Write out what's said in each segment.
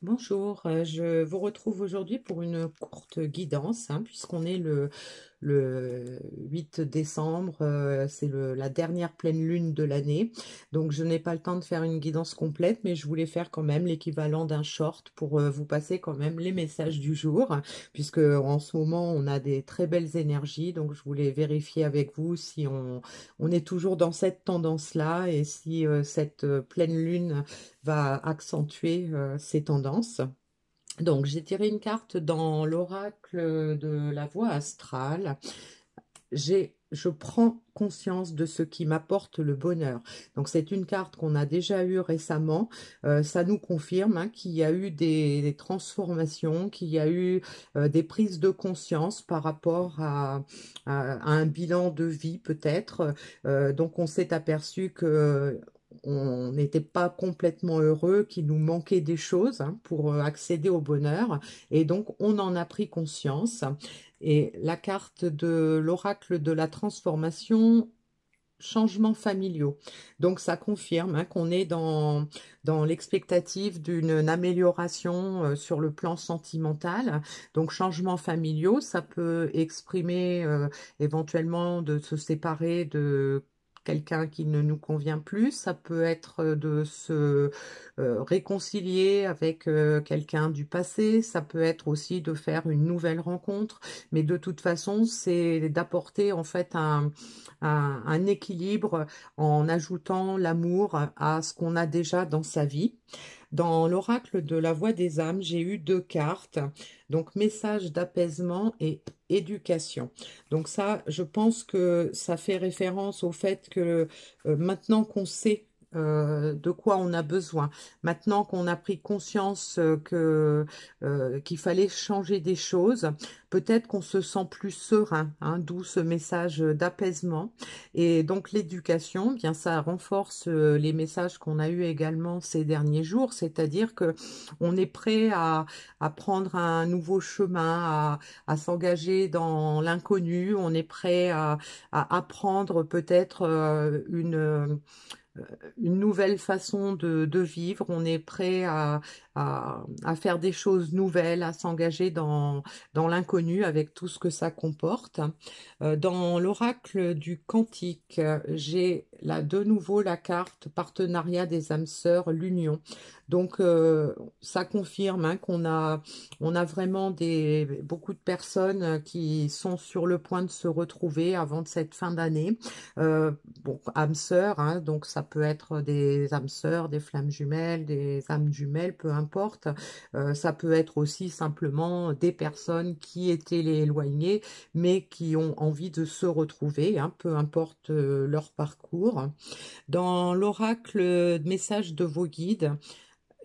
Bonjour, je vous retrouve aujourd'hui pour une courte guidance, puisqu'on est le 8 décembre, c'est la dernière pleine lune de l'année. Donc je n'ai pas le temps de faire une guidance complète, mais je voulais faire quand même l'équivalent d'un short pour vous passer quand même les messages du jour, puisque en ce moment on a des très belles énergies. Donc je voulais vérifier avec vous si on est toujours dans cette tendance-là et si cette pleine lune va accentuer ces tendances. Donc, j'ai tiré une carte dans l'oracle de la voie astrale. Je prends conscience de ce qui m'apporte le bonheur. Donc, c'est une carte qu'on a déjà eue récemment. Ça nous confirme qu'il y a eu des transformations, qu'il y a eu des prises de conscience par rapport à un bilan de vie peut-être. Donc, on s'est aperçu que on n'était pas complètement heureux, qu'il nous manquait des choses pour accéder au bonheur. Et donc, on en a pris conscience. Et la carte de l'oracle de la transformation, changements familiaux. Donc, ça confirme qu'on est dans l'expectative d'une amélioration sur le plan sentimental. Donc, changements familiaux, ça peut exprimer éventuellement de se séparer de quelqu'un qui ne nous convient plus. Ça peut être de se réconcilier avec quelqu'un du passé. Ça peut être aussi de faire une nouvelle rencontre. Mais de toute façon, c'est d'apporter en fait un équilibre en ajoutant l'amour à ce qu'on a déjà dans sa vie. Dans l'oracle de la voix des âmes, j'ai eu deux cartes, donc message d'apaisement et éducation. Donc ça, je pense que ça fait référence au fait que maintenant qu'on sait de quoi on a besoin. Maintenant qu'on a pris conscience qu'il fallait changer des choses, peut-être qu'on se sent plus serein, d'où ce message d'apaisement. Et donc l'éducation, bien ça renforce les messages qu'on a eus également ces derniers jours, c'est-à-dire que on est prêt à prendre un nouveau chemin, à s'engager dans l'inconnu, on est prêt à apprendre peut-être une nouvelle façon de vivre, on est prêt à faire des choses nouvelles, à s'engager dans l'inconnu avec tout ce que ça comporte. Dans l'oracle du cantique, j'ai là de nouveau la carte partenariat des âmes sœurs, l'union. Donc ça confirme on a vraiment beaucoup de personnes qui sont sur le point de se retrouver avant de cette fin d'année. Bon, âmes sœurs, donc ça peut être des âmes sœurs, des flammes jumelles, des âmes jumelles, peu importe. Ça peut être aussi simplement des personnes qui étaient les éloignées, mais qui ont envie de se retrouver, peu importe leur parcours. Dans l'oracle message de vos guides,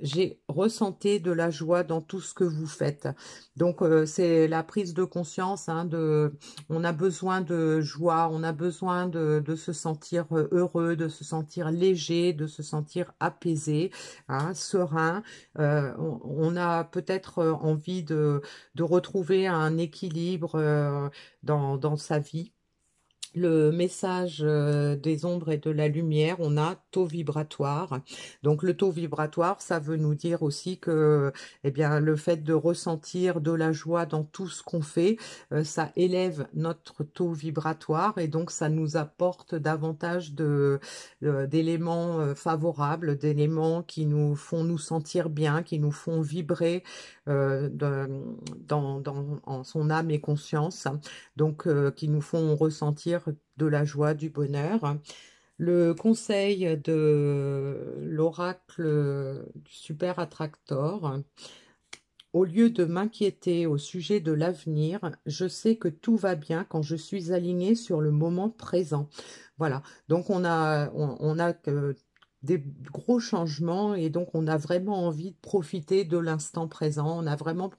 j'ai ressenti de la joie dans tout ce que vous faites. Donc, c'est la prise de conscience, on a besoin de joie, on a besoin de se sentir heureux, de se sentir léger, de se sentir apaisé, serein. On a peut-être envie de retrouver un équilibre dans sa vie. Le message des ombres et de la lumière, on a taux vibratoire. Donc le taux vibratoire, ça veut nous dire aussi que eh bien, le fait de ressentir de la joie dans tout ce qu'on fait, ça élève notre taux vibratoire et donc ça nous apporte davantage d'éléments favorables, d'éléments qui nous font nous sentir bien, qui nous font vibrer en son âme et conscience, donc qui nous font ressentir de la joie, du bonheur. Le conseil de l'oracle du super attractor: au lieu de m'inquiéter au sujet de l'avenir, je sais que tout va bien quand je suis alignée sur le moment présent. Voilà, donc on a des gros changements et donc on a vraiment envie de profiter de l'instant présent, on a vraiment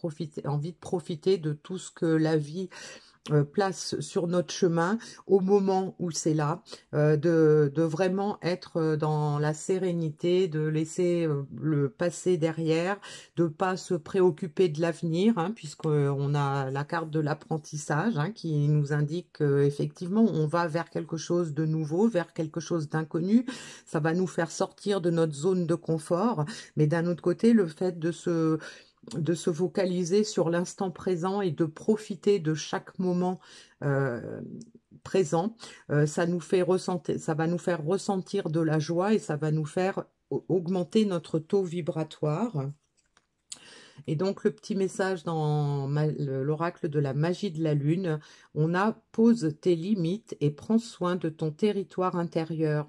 envie de profiter de tout ce que la vie place sur notre chemin au moment où c'est là, de vraiment être dans la sérénité, de laisser le passé derrière, de pas se préoccuper de l'avenir, hein, puisqu'on a la carte de l'apprentissage hein, qui nous indique qu'effectivement on va vers quelque chose de nouveau, vers quelque chose d'inconnu. Ça va nous faire sortir de notre zone de confort, mais d'un autre côté, le fait de se focaliser sur l'instant présent et de profiter de chaque moment euh, présent, ça va nous faire ressentir de la joie et ça va nous faire augmenter notre taux vibratoire. Et donc, le petit message dans l'oracle de la magie de la lune, on a pose tes limites et prends soin de ton territoire intérieur.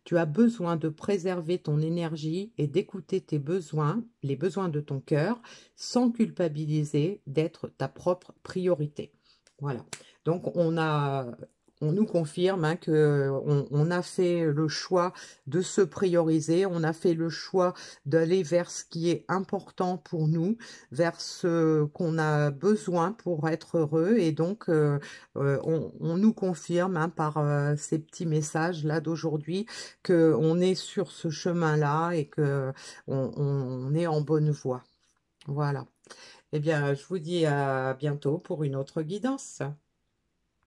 Tu as besoin de préserver ton énergie et d'écouter tes besoins, les besoins de ton cœur, sans culpabiliser d'être ta propre priorité. Voilà. Donc, on nous confirme hein, que on a fait le choix de se prioriser, on a fait le choix d'aller vers ce qui est important pour nous, vers ce qu'on a besoin pour être heureux. Et donc, on nous confirme hein, par ces petits messages-là d'aujourd'hui qu'on est sur ce chemin-là et que on est en bonne voie. Voilà. Eh bien, je vous dis à bientôt pour une autre guidance.